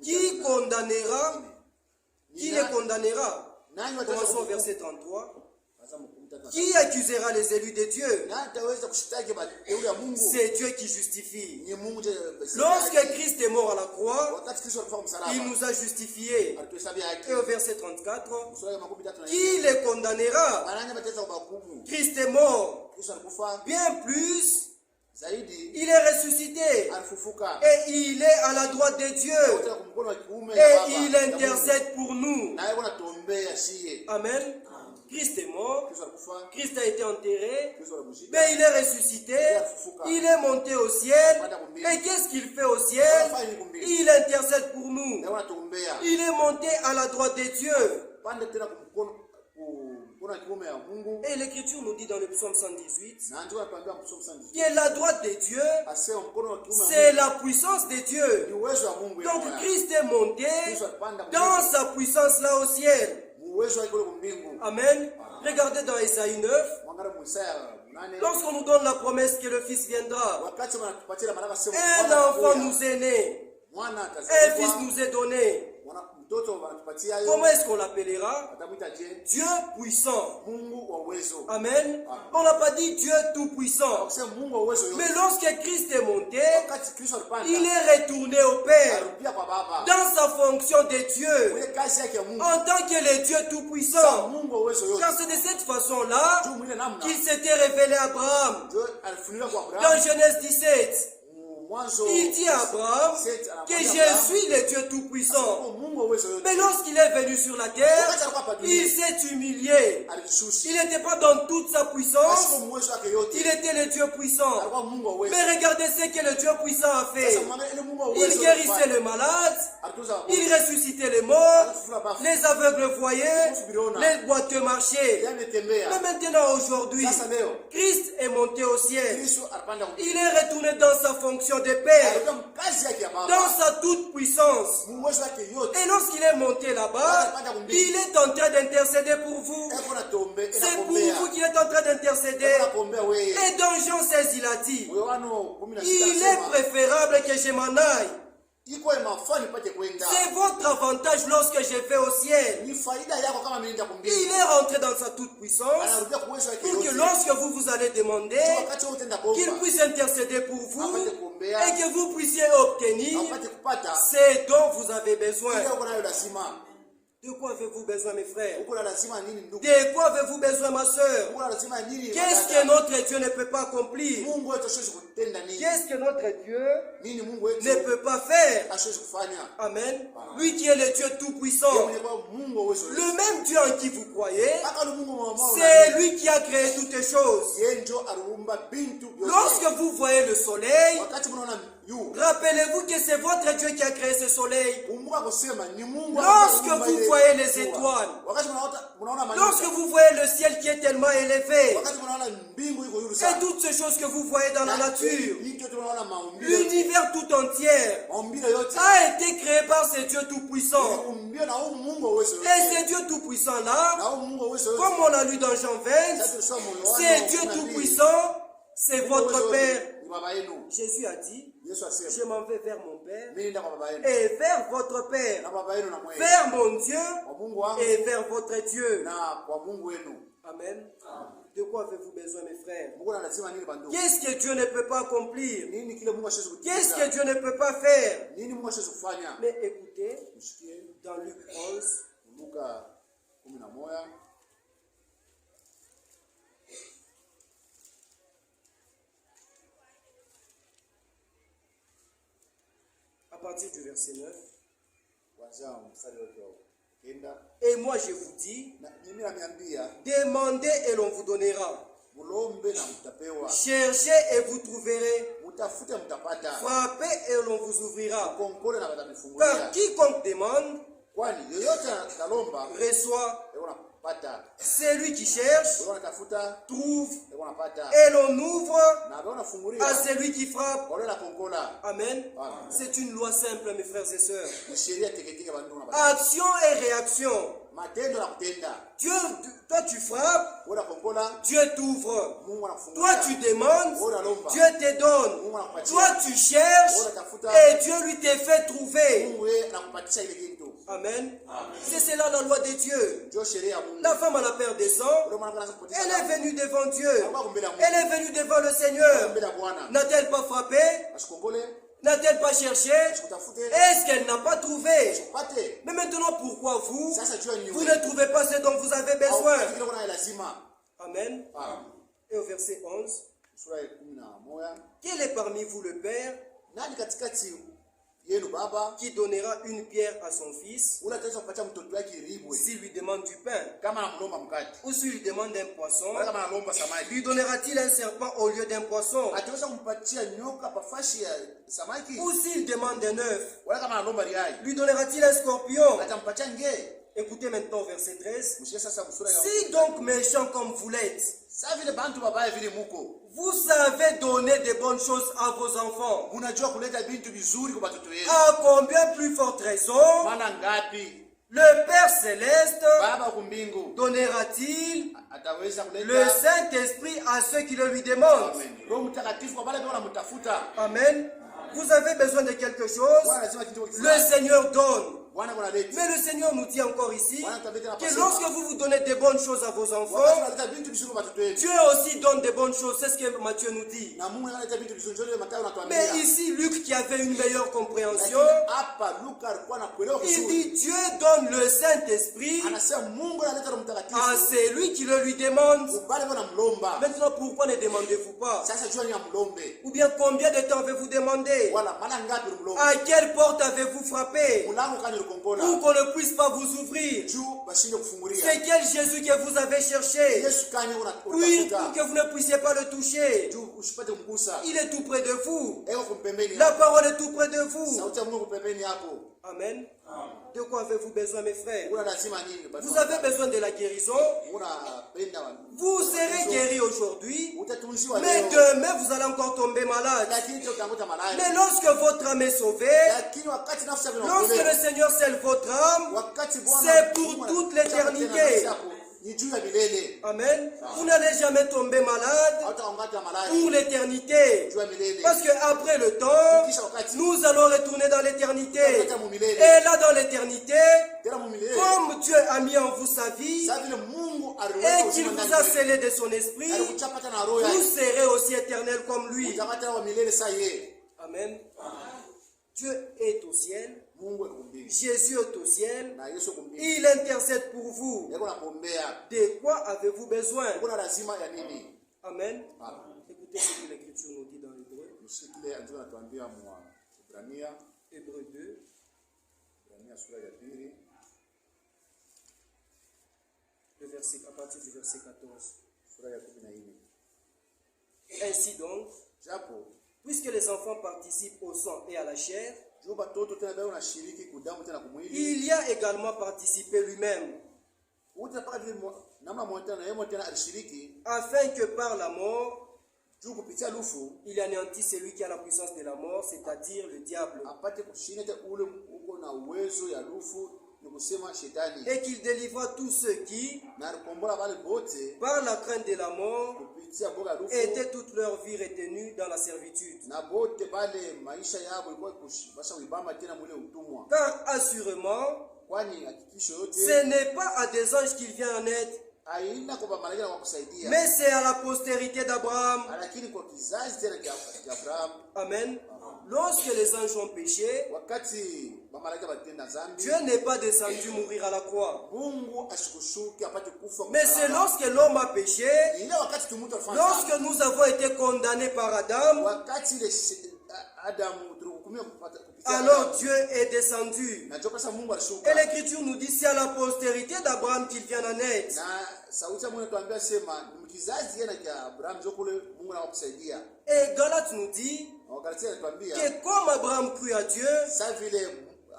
Qui condamnera? Qui les condamnera? Commençons au verset 33. Qui accusera les élus de Dieu? C'est Dieu qui justifie. Lorsque Christ est mort à la croix, il nous a justifiés. Et au verset 34, qui les condamnera? Christ est mort. Bien plus, il est ressuscité. Et il est à la droite de Dieu. Et il intercède pour nous. Amen. Christ est mort, Christ a été enterré, mais il est ressuscité, il est monté au ciel. Et qu'est-ce qu'il fait au ciel? Il intercède pour nous. Il est monté à la droite de Dieu. Et l'Écriture nous dit dans le psaume 118 que la droite de Dieu, c'est la puissance de Dieu. Donc Christ est monté dans sa puissance là au ciel. Amen. Regardez dans Isaïe 9. Lorsqu'on nous donne la promesse que le Fils viendra, un enfant nous est né, un fils nous est donné. Comment est-ce qu'on l'appellera? Dieu puissant. Amen. On n'a pas dit Dieu tout puissant. Mais lorsque Christ est monté, il est retourné au Père dans sa fonction de Dieu, en tant que le Dieu tout puissant. Car c'est de cette façon-là qu'il s'était révélé à Abraham. Dans Genèse 17. Il dit à Abraham que je suis le Dieu Tout-Puissant. Mais lorsqu'il est venu sur la terre, il s'est humilié. Il n'était pas dans toute sa puissance. Il était le Dieu puissant. Mais regardez ce que le Dieu puissant a fait. Il guérissait les malades. Il ressuscitait les morts. Les aveugles voyaient. Les boiteux marchaient. Mais maintenant, aujourd'hui, Christ est monté au ciel. Il est retourné dans sa fonction de Père, dans sa toute puissance. Et lorsqu'il est monté là-bas, il est en train d'intercéder pour vous. C'est pour vous qu'il est en train d'intercéder. Et dans Jean 16, il a dit, il est préférable que je m'en aille. C'est votre avantage lorsque je vais au ciel. Il est rentré dans sa toute puissance pour que lorsque vous allez demander, qu'il puisse intercéder pour vous et que vous puissiez obtenir ce dont vous avez besoin. De quoi avez-vous besoin, mes frères? De quoi avez-vous besoin, ma soeur? Qu'est-ce que notre Dieu ne peut pas accomplir? Qu'est-ce que notre Dieu ne peut pas faire? Amen. Lui qui est le Dieu tout-puissant. Le même Dieu en qui vous croyez, c'est lui qui a créé toutes les choses. Lorsque vous voyez le soleil, rappelez-vous que c'est votre Dieu qui a créé ce soleil. Lorsque vous voyez les étoiles, lorsque vous voyez le ciel qui est tellement élevé, et toutes ces choses que vous voyez dans la nature, l'univers tout entier a été créé par ce Dieu tout-puissant. Et ce Dieu tout-puissant là, comme on l'a lu dans Jean 20, c'est Dieu tout-puissant, c'est votre Père. Jésus a dit, je m'en vais vers mon Père et vers votre Père, vers mon Dieu et vers votre Dieu. Amen. De quoi avez-vous besoin, mes frères? Qu'est-ce que Dieu ne peut pas accomplir? Qu'est-ce que Dieu ne peut pas faire? Mais écoutez, dans Luc 11, Luka 11. À partir du verset 9. Et moi je vous dis, demandez et l'on vous donnera. Cherchez et vous trouverez. Frappez et l'on vous ouvrira. Car quiconque demande reçoit. Celui qui cherche trouve. Et l'on ouvre à celui qui frappe. Amen. C'est une loi simple, mes frères et sœurs. Action et réaction. Dieu, toi tu frappes, Dieu t'ouvre. Toi tu demandes, Dieu te donne. Toi tu cherches et Dieu lui te fait trouver. Amen. C'est cela la loi de Dieu. La femme à la paire des sangs, elle est venue devant Dieu. Elle est venue devant le Seigneur. N'a-t-elle pas frappé? N'a-t-elle pas cherché? Est-ce qu'elle n'a pas trouvé? Mais maintenant, pourquoi vous ne trouvez pas ce dont vous avez besoin? Amen. Et au verset 11, quel est parmi vous le Père qui donnera une pierre à son fils s'il lui demande du pain? Ou s'il lui demande un poisson, lui donnera-t-il un serpent au lieu d'un poisson? Ou s'il demande un œuf, lui donnera-t-il un scorpion? Écoutez maintenant au verset 13. Si donc méchant comme vous l'êtes, vous savez donner de bonnes choses à vos enfants, à combien plus forte raison le Père Céleste donnera-t-il le Saint-Esprit à ceux qui le lui demandent? Amen. Vous avez besoin de quelque chose, le Seigneur donne. Mais le Seigneur nous dit encore ici que lorsque vous donnez de bonnes choses à vos enfants, Dieu aussi donne de bonnes choses. C'est ce que Matthieu nous dit. Mais ici, Luc qui avait une meilleure compréhension, il dit Dieu donne le Saint-Esprit à celui qui le lui demande. Maintenant, pourquoi ne demandez-vous pas? Ou bien combien de temps avez-vous demandé? À quelle porte avez-vous frappé pour qu'on ne puisse pas vous ouvrir? C'est quel Jésus que vous avez cherché? Oui, pour que vous ne puissiez pas le toucher. Il est tout près de vous. La parole est tout près de vous. Amen. De quoi avez-vous besoin, mes frères? Vous avez besoin de la guérison. Vous serez guéri aujourd'hui, mais demain vous allez encore tomber malade. Mais lorsque votre âme est sauvée, lorsque le Seigneur scelle votre âme, c'est pour toute l'éternité. Amen. Vous n'allez jamais tomber malade pour l'éternité. Parce qu'après le temps, nous allons retourner dans l'éternité. Et là, dans l'éternité, comme Dieu a mis en vous sa vie et qu'il vous a scellé de son esprit, vous serez aussi éternel comme lui. Amen. Dieu est au ciel. Jésus est au ciel. Il intercède pour vous. De quoi avez-vous besoin? Amen. Écoutez ce que l'Écriture nous dit dans l'Hébreu. Hébreu 2. À partir du verset 14. Ainsi donc, puisque les enfants participent au sang et à la chair, il y a également participé lui-même, afin que par la mort, il anéantit celui qui a la puissance de la mort, c'est-à-dire le diable, et qu'il délivra tous ceux qui, par la crainte de la mort, étaient toute leur vie retenus dans la servitude. Car assurément, ce n'est pas à des anges qu'il vient en aide, mais c'est à la postérité d'Abraham. Amen. Lorsque les anges ont péché, wakati bamalaika batenda zambi, Dieu n'est pas descendu mourir à la croix. Mungu asikushuke apate kufa. Mais c'est lorsque l'homme a péché, ile wakati tumutu alifanya lorsque zambi, nous avons été condamnés par Adam, wakati ile Adamu tulihukumiwa kupitia alors Adamu, Dieu est descendu. na joka Mungu alishuka. Et l'Écriture nous dit c'est à la postérité d'Abraham qu'il vient en aide. Na sauti ya Mungu inatuambia sema mkizazi yena kia Abraham ndio kule Mungu anakusaidia. Et Galates nous dit Wakati anatuambia que comme Abraham crut à Dieu, sa vile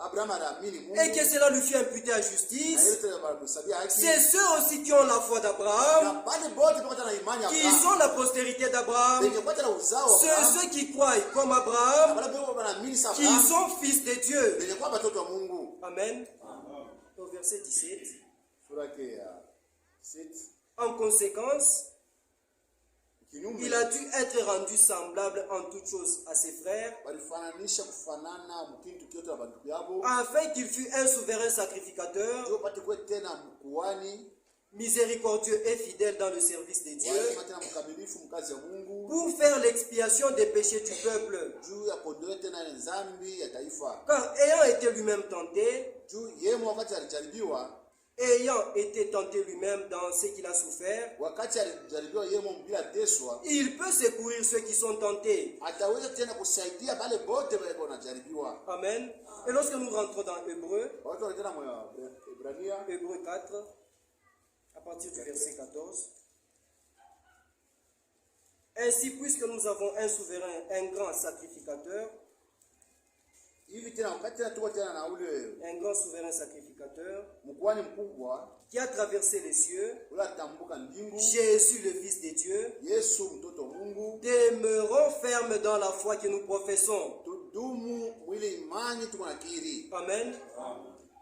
Abraham anaamini Mungu et que cela lui fut imputé à na justice, yote anamsabia haki, c'est ceux aussi qui ont la foi d'Abraham, na bali bote pakata na imani ya qui Abraham sont la postérité d'Abraham, benye pakata na uzao wa Abraham, ceux qui croient comme Abraham, wala bebo wanaamini sa qui Abraham sont fils de Dieu. benye kwa watoto wa Mungu. Amen. Au verset 17. Sura ya 7 En conséquence, kinyume il a dû être rendu semblable en toutes choses à ses frères, walifananisha kufanana mkintu kyote na bantu yabo, afin qu'il fût un souverain sacrificateur, ndio pate kwa tena mkuani miséricordieux et fidèle dans le service de Dieu, wale tena mkamilifu mkazi ya Mungu, pour faire l'expiation des péchés du peuple. juu ya kuondoa tena dhambi ya taifa. Car ayant été lui-même tenté, Juu yeye wakati alijaribiwa, ayant été tenté lui-même dans ce qu'il a souffert, wakati alijaribiwa yeye bila teswa, il peut secourir ceux qui sont tentés. ataweza tena kusaidia wale bote wale wanajaribiwa. Amen. Et lorsque nous rentrons dans Hébreu, Watu wale tena mwa Ibrania Hébreu 4, à partir du verset 14. Ainsi, puisque nous avons un souverain, un grand sacrificateur, hivi tena wakati tena tuko tena na ule un grand souverain sacrificateur, mkuani mkubwa qui a traversé les cieux, ule atambuka mbingu, Jésus le Fils de Dieu, Yesu mtoto wa Mungu, demeurons fermes dans la foi que nous professons. tudumu mwili imani tuko nakiri. Amen.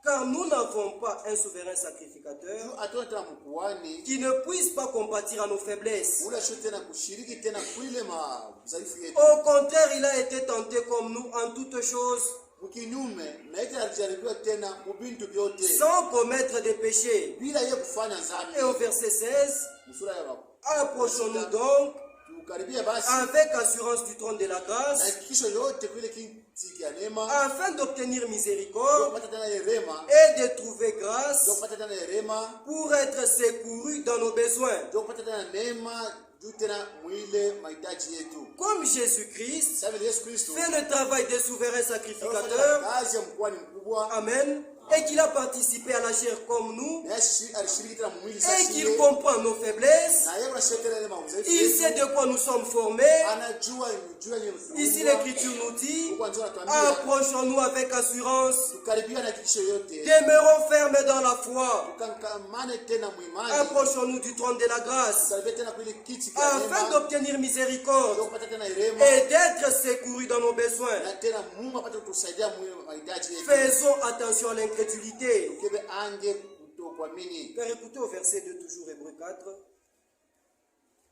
Car nous n'avons pas un souverain sacrificateur Juu atona tena mkuani qui ne puisse pas compatir à nos faiblesses. ule sio tena kushiriki tena kuile madhaifu yetu. Au contraire, il a été tenté comme nous en toutes choses, Mkinyume na ite alijaribiwa tena mubintu vyote sans commettre des péchés. bila yeye kufanya Et au dhambi. verset 16, Msura ya approchons-nous donc tukaribia basi avec assurance du trône de la na grâce, hakikisho yote kile kiti ya neema, afin d'obtenir ndio miséricorde kupata tena rehema, et de trouver ndio grâce kupata tena rehema, pour être secouru dans nos besoins. ndio kupata tena neema juu tena mwile mahitaji yetu. Comme Jésus-Christ Sasa vile Yesu Kristo fait le travail des souverains sacrificateurs, kazi ya mkuani mkubwa, Amen, et qu'il a participé à la chair comme nous, na alishiriki tena mwili et sasa, qu'il comprend nos faiblesses, na yeye anashiriki tena ile mauzefu il yetu, sait de quoi nous sommes formés. anajua yenye Ici l'Écriture nous dit, kwa njoo anatuambia approchons-nous avec assurance, tukaribia na hakikisho yote, demeurons fermes dans la foi, tukangamane tena mwimani, approchons-nous du trône de la grâce, tukaribia tena kwa ile kiti cha afin neema, d'obtenir ndio miséricorde kupata tena rehema, et d'être secourus dans nos besoins. na tena Mungu apate kutusaidia mwile mahitaji yetu. Faisons attention à l'incrédulité. Kebe ange kutokuamini. Car écoutez au verset 2 toujours Hébreu 4.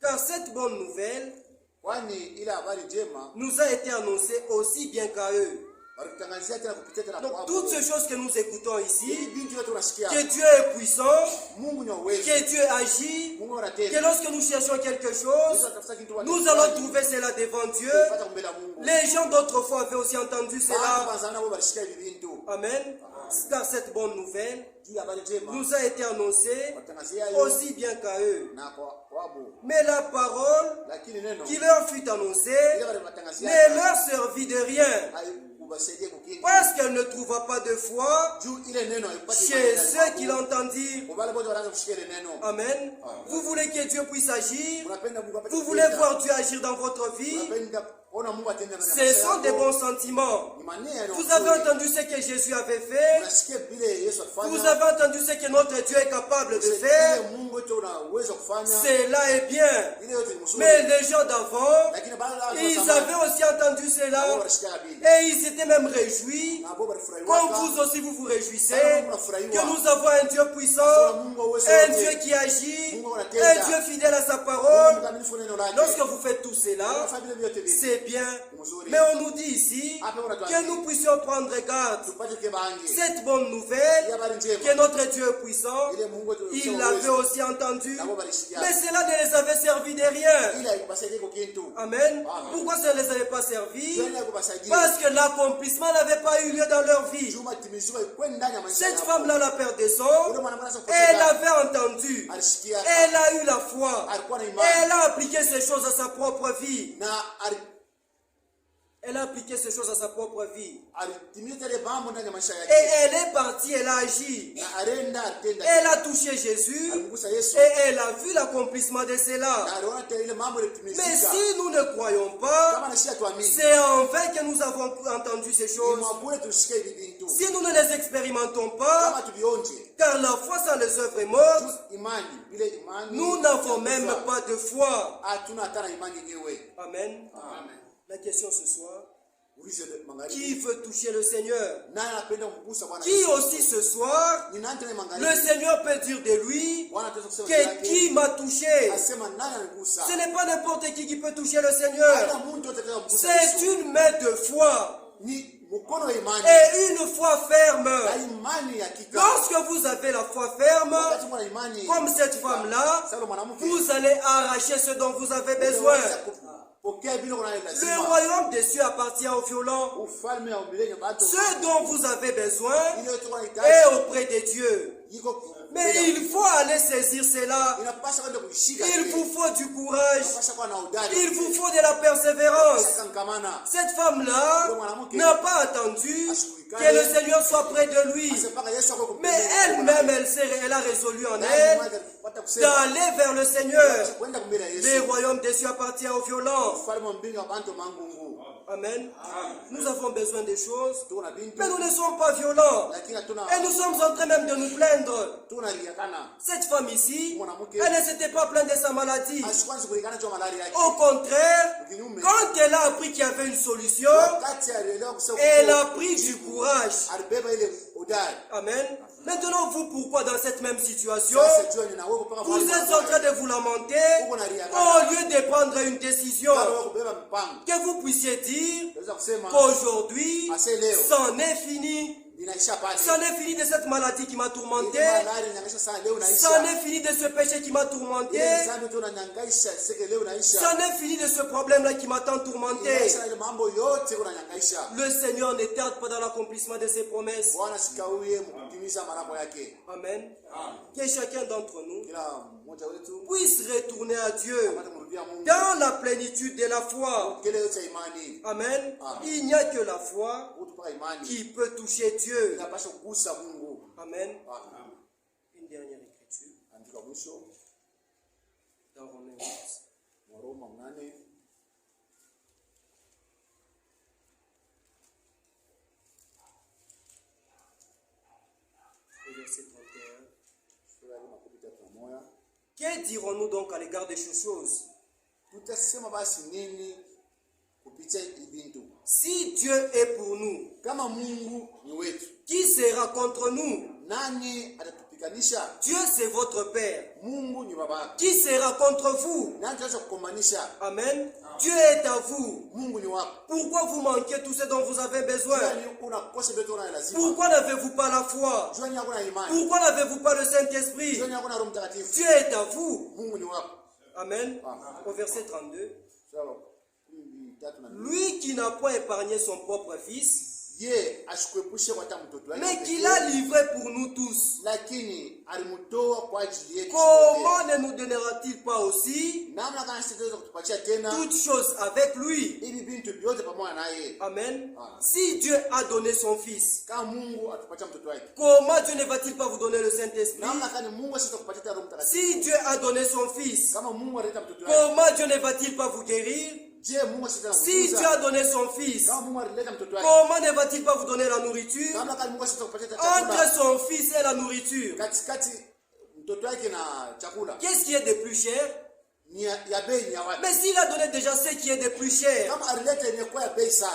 Car cette bonne nouvelle Kwani ile habari njema nous a été annoncée aussi bien qu'à eux. walikutangazia tena kupitia tena Donc kwao. toutes ces choses que nous écoutons Hii ici, binti yote unasikia que Dieu est puissant, Mungu ni uwezo. que Dieu agit, Mungu que anatenda. lorsque nous cherchons quelque chose, Tunatafuta kitu nous allons trouver cela devant Dieu. kupata mbele ya Mungu. Les gens d'autrefois avaient aussi entendu Watu cela. kwanza nao walishika hivi bintu. Amen. Car cette bonne nouvelle Hii habari njema nous a été annoncée watangazia hiyo aussi bien qu'à eux. na kwabo. Mais la parole Lakini neno qui leur fut annoncée ile wale watangazia ne leur servit de rien, haikuwasaidie kukinga. parce qu'elle ne trouva pas de foi Juu ile neno haipati chez ceux qui l'entendirent. Kwa wale wote wanaanza kushika ile neno. Amen. Vous voulez que Dieu puisse agir? Unapenda Mungu apate Vous voulez kutenda. voir Dieu agir dans votre vie? Unapenda ona Mungu atende ndani Ce yako. sont des bons sentiments. Ni maneno Vous avez nzuri. entendu ce que Jésus avait fait. Unasikia vile Yesu alifanya. Vous avez entendu ce que notre Dieu est capable de Unasikia faire. vile Mungu yote una uwezo wa kufanya. Cela est bien. Ile yote ni mzuri. Mais les gens d'avant, Lakini baada ya ils avaient aussi entendu cela. Et ils s'étaient même réjouis. Comme vous aussi vous vous réjouissez. Que nous avons un Dieu puissant. Un Dieu qui agit. Un Dieu fidèle à sa parole. Lorsque vous faites tout cela, c'est c'est bien. Mais on nous dit ici que nous puissions prendre garde. Cette bonne nouvelle, que notre Dieu est puissant, il l'avait aussi entendu. Mais cela ne les avait servi de rien. Amen. Pourquoi ça ne les avait pas servi? Parce que l'accomplissement n'avait pas eu lieu dans leur vie. Cette femme-là, la père des sons, elle avait entendu. Elle a eu la foi. Elle a appliqué ces choses à sa propre vie. Elle a appliqué ces choses à sa propre vie. Et elle est partie, elle a agi. Elle a touché Jésus et elle a vu l'accomplissement de cela. Mais si nous ne croyons pas, c'est en vain que nous avons entendu ces choses. Si nous ne les expérimentons pas, car la foi sans les œuvres est morte, nous n'avons même pas de foi. Amen. La question ce soir, qui veut toucher le Seigneur? Qui aussi ce soir, le Seigneur peut dire de lui que qui m'a touché? Ce n'est pas n'importe qui peut toucher le Seigneur. C'est une main de foi. Et une foi ferme. Lorsque vous avez la foi ferme, comme cette femme-là, vous allez arracher ce dont vous avez besoin. Le royaume des cieux appartient aux violents. Ce dont vous avez besoin est auprès de Dieu. Mais il faut aller saisir cela. Il vous faut du courage. Il vous faut de la persévérance. Cette femme-là n'a pas attendu que le Seigneur soit près de lui. Mais elle-même, elle a résolu en elle d'aller vers le Seigneur. Le royaume des cieux appartient aux violents. Amen. Nous avons besoin des choses, mais nous ne sommes pas violents. Et nous sommes en train même de nous plaindre. Cette femme ici, elle ne s'était pas plainte de sa maladie. Au contraire, quand elle a appris qu'il y avait une solution, elle a pris du courage. Amen. Maintenant, vous, pourquoi dans cette même situation, vous êtes en train de vous lamenter au lieu de prendre une décision, que vous puissiez dire qu'aujourd'hui, c'en est fini. C'en est fini de cette maladie qui m'a tourmenté. C'en est fini de ce péché qui m'a tourmenté. C'en est fini de ce problème-là qui m'a tant tourmenté. Le Seigneur ne tarde pas dans l'accomplissement de ses promesses. Amen. Que chacun d'entre nous puisse retourner à Dieu dans la plénitude de la foi. Amen. Il n'y a que la foi qui peut toucher Dieu. Amen. Une dernière écriture. Dans Romains 8. Verset 31. Que dirons-nous donc à l'égard de ces choses? Si Dieu est pour nous, qui sera contre nous? Dieu c'est votre Père. Qui sera contre vous? Amen. Dieu est à vous. Pourquoi vous manquez tout ce dont vous avez besoin? Pourquoi n'avez-vous pas la foi? Pourquoi n'avez-vous pas le Saint-Esprit? Dieu est à vous. Amen. Au verset 32. Lui qui n'a pas épargné son propre fils, mais qui l'a livré pour nous tous, comment ne nous donnera-t-il pas aussi toutes choses avec lui? Amen. Si Dieu a donné son fils, comment Dieu ne va-t-il pas vous donner le Saint-Esprit? Si Dieu a donné son fils, comment Dieu ne va-t-il pas vous guérir? Si Dieu a donné son fils, comment ne va-t-il pas vous donner la nourriture? Entre son fils et la nourriture, qu'est-ce qui est de plus cher? Mais s'il a donné déjà ce qui est de plus cher,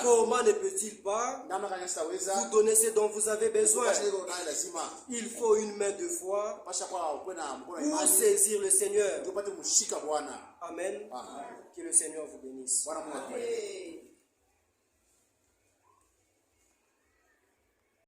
comment ne peut-il pas vous donner ce dont vous avez besoin? Il faut une main de foi pour saisir le Seigneur. Amen. Que le Seigneur vous bénisse.